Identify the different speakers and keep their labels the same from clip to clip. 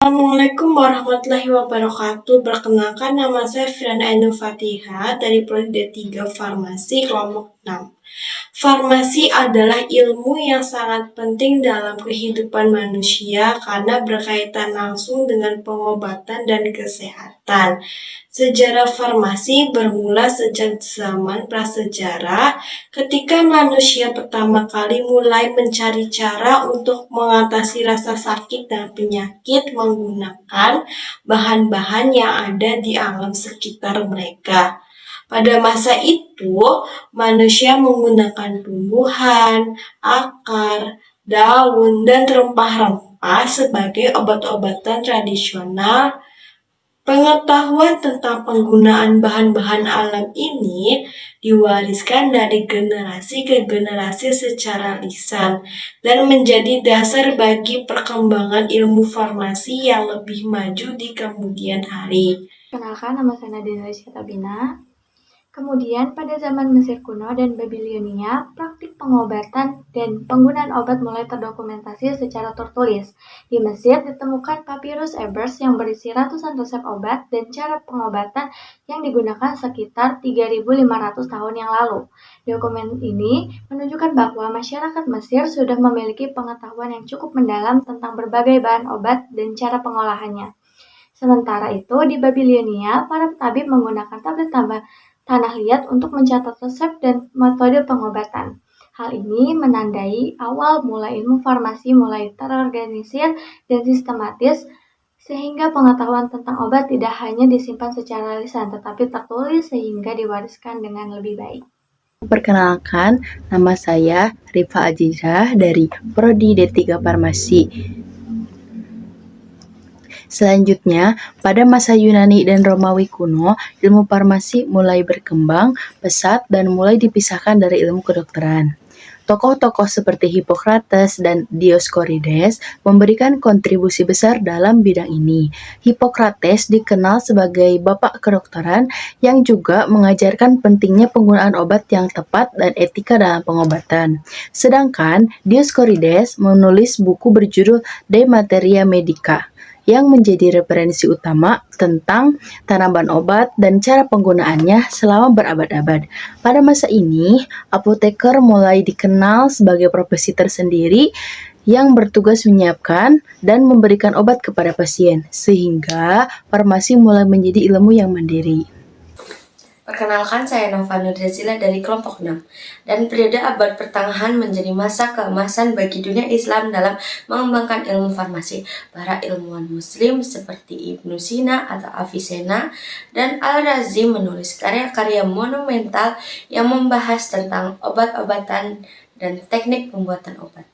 Speaker 1: Assalamualaikum warahmatullahi wabarakatuh. Perkenalkan, nama saya Firana Ainul Fatihah dari Prodi D3 Farmasi kelompok 6. Farmasi adalah ilmu yang sangat penting dalam kehidupan manusia karena berkaitan langsung dengan pengobatan dan kesehatan. Sejarah farmasi bermula sejak zaman prasejarah ketika manusia pertama kali mulai mencari cara untuk mengatasi rasa sakit dan penyakit menggunakan bahan-bahan yang ada di alam sekitar mereka. Pada masa itu, manusia menggunakan tumbuhan, akar, daun, dan rempah-rempah sebagai obat-obatan tradisional. Pengetahuan tentang penggunaan bahan-bahan alam ini diwariskan dari generasi ke generasi secara lisan dan menjadi dasar bagi perkembangan ilmu farmasi yang lebih maju di kemudian hari.
Speaker 2: Kenalkan, nama saya Nadine Tabina. Kemudian pada zaman Mesir kuno dan Babilonia, praktik pengobatan dan penggunaan obat mulai terdokumentasi secara tertulis. Di Mesir ditemukan papirus Ebers yang berisi ratusan resep obat dan cara pengobatan yang digunakan sekitar 3.500 tahun yang lalu. Dokumen ini menunjukkan bahwa masyarakat Mesir sudah memiliki pengetahuan yang cukup mendalam tentang berbagai bahan obat dan cara pengolahannya. Sementara itu, di Babilonia, para tabib menggunakan tablet tanah liat untuk mencatat resep dan metode pengobatan. Hal ini menandai awal mula ilmu farmasi mulai terorganisir dan sistematis, sehingga pengetahuan tentang obat tidak hanya disimpan secara lisan, tetapi tertulis sehingga diwariskan dengan lebih baik.
Speaker 3: Perkenalkan, nama saya Rifa Azizah dari Prodi D3 Farmasi. Selanjutnya, pada masa Yunani dan Romawi kuno, ilmu farmasi mulai berkembang pesat dan mulai dipisahkan dari ilmu kedokteran. Tokoh-tokoh seperti Hippocrates dan Dioscorides memberikan kontribusi besar dalam bidang ini. Hippocrates dikenal sebagai bapak kedokteran yang juga mengajarkan pentingnya penggunaan obat yang tepat dan etika dalam pengobatan. Sedangkan Dioscorides menulis buku berjudul De Materia Medica yang menjadi referensi utama tentang tanaman obat dan cara penggunaannya selama berabad-abad. Pada masa ini, apoteker mulai dikenal sebagai profesi tersendiri yang bertugas menyiapkan dan memberikan obat kepada pasien, sehingga farmasi mulai menjadi ilmu yang mandiri.
Speaker 4: Perkenalkan, saya Nova Nurdazila dari kelompok 6, dan periode abad pertengahan menjadi masa keemasan bagi dunia Islam dalam mengembangkan ilmu farmasi. Para ilmuwan muslim seperti Ibnu Sina atau Avicenna dan Al-Razi menulis karya-karya monumental yang membahas tentang obat-obatan dan teknik pembuatan obat.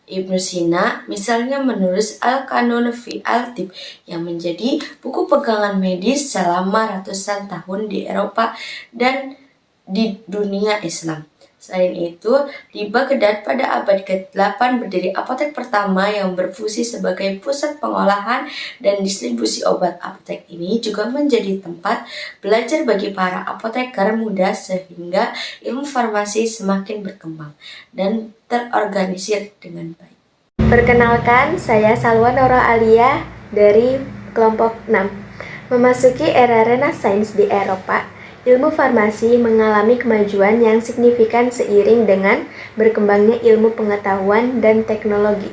Speaker 4: Ibnu Sina misalnya menulis Al-Qanun fi al-Tib yang menjadi buku pegangan medis selama ratusan tahun di Eropa dan di dunia Islam. Selain itu, di Baghdad pada abad ke-8 berdiri apotek pertama yang berfungsi sebagai pusat pengolahan dan distribusi obat. Apotek ini juga menjadi tempat belajar bagi para apoteker muda sehingga ilmu farmasi semakin berkembang dan terorganisir dengan baik.
Speaker 5: Perkenalkan, saya Salwa Nora Alia dari kelompok 6. Memasuki era Renaissance di Eropa, ilmu farmasi mengalami kemajuan yang signifikan seiring dengan berkembangnya ilmu pengetahuan dan teknologi.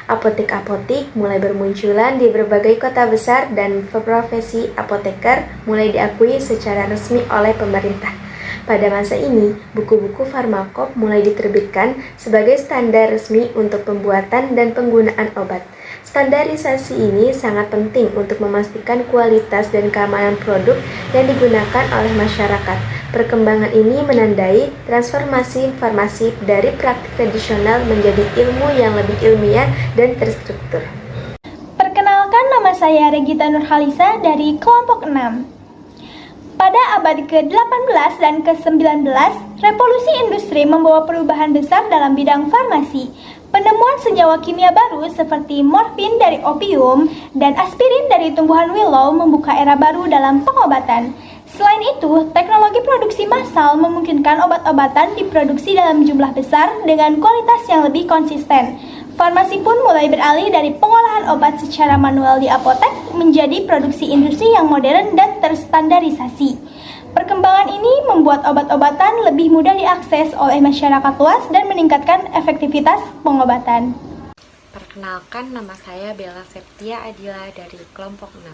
Speaker 5: Apotek-apotik mulai bermunculan di berbagai kota besar dan profesi apoteker mulai diakui secara resmi oleh pemerintah. Pada masa ini, buku-buku farmakop mulai diterbitkan sebagai standar resmi untuk pembuatan dan penggunaan obat. Standarisasi ini sangat penting untuk memastikan kualitas dan keamanan produk yang digunakan oleh masyarakat. Perkembangan ini menandai transformasi farmasi dari praktik tradisional menjadi ilmu yang lebih ilmiah dan terstruktur.
Speaker 6: Perkenalkan, nama saya Regita Nurhalisa dari kelompok 6. Pada abad ke-18 dan ke-19, revolusi industri membawa perubahan besar dalam bidang farmasi. Penemuan senyawa kimia baru seperti morfin dari opium dan aspirin dari tumbuhan willow membuka era baru dalam pengobatan. Selain itu, teknologi produksi massal memungkinkan obat-obatan diproduksi dalam jumlah besar dengan kualitas yang lebih konsisten. Farmasi pun mulai beralih dari pengolahan obat secara manual di apotek menjadi produksi industri yang modern dan terstandarisasi. Perkembangan ini membuat obat-obatan lebih mudah diakses oleh masyarakat luas dan meningkatkan efektivitas pengobatan.
Speaker 7: Perkenalkan, nama saya Bella Septia Adila dari kelompok 6.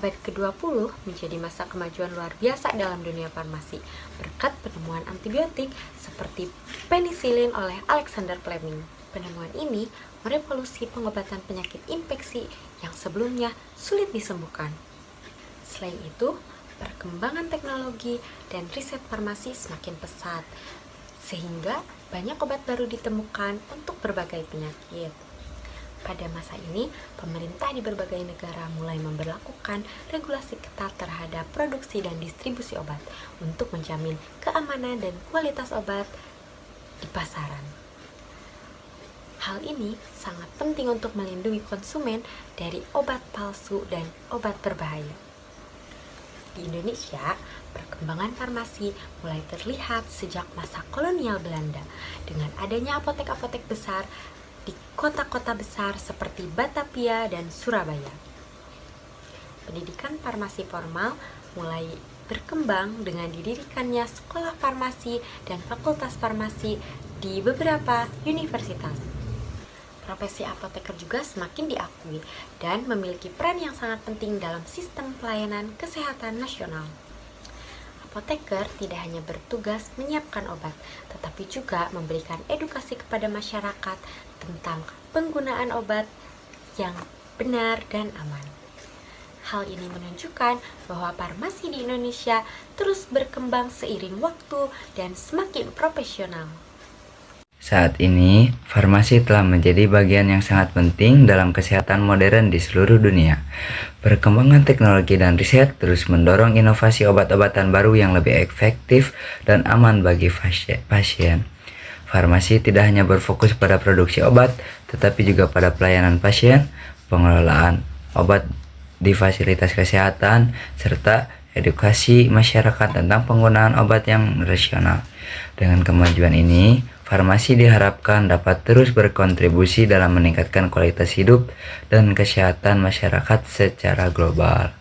Speaker 7: Abad ke-20 menjadi masa kemajuan luar biasa dalam dunia farmasi berkat penemuan antibiotik seperti penisilin oleh Alexander Fleming. Penemuan ini merevolusi pengobatan penyakit infeksi yang sebelumnya sulit disembuhkan. Selain itu, perkembangan teknologi dan riset farmasi semakin pesat, sehingga banyak obat baru ditemukan untuk berbagai penyakit. Pada masa ini, pemerintah di berbagai negara mulai memberlakukan regulasi ketat terhadap produksi dan distribusi obat untuk menjamin keamanan dan kualitas obat di pasaran. Hal ini sangat penting untuk melindungi konsumen dari obat palsu dan obat berbahaya. Di Indonesia, perkembangan farmasi mulai terlihat sejak masa kolonial Belanda dengan adanya apotek-apotek besar di kota-kota besar seperti Batavia dan Surabaya. Pendidikan farmasi formal mulai berkembang dengan didirikannya sekolah farmasi dan fakultas farmasi di beberapa universitas. Profesi apoteker juga semakin diakui dan memiliki peran yang sangat penting dalam sistem pelayanan kesehatan nasional. Apoteker tidak hanya bertugas menyiapkan obat, tetapi juga memberikan edukasi kepada masyarakat tentang penggunaan obat yang benar dan aman. Hal ini menunjukkan bahwa farmasi di Indonesia terus berkembang seiring waktu dan semakin profesional.
Speaker 8: Saat ini, farmasi telah menjadi bagian yang sangat penting dalam kesehatan modern di seluruh dunia. Perkembangan teknologi dan riset terus mendorong inovasi obat-obatan baru yang lebih efektif dan aman bagi pasien. Farmasi tidak hanya berfokus pada produksi obat, tetapi juga pada pelayanan pasien, pengelolaan obat di fasilitas kesehatan, serta edukasi masyarakat tentang penggunaan obat yang rasional. Dengan kemajuan ini, farmasi diharapkan dapat terus berkontribusi dalam meningkatkan kualitas hidup dan kesehatan masyarakat secara global.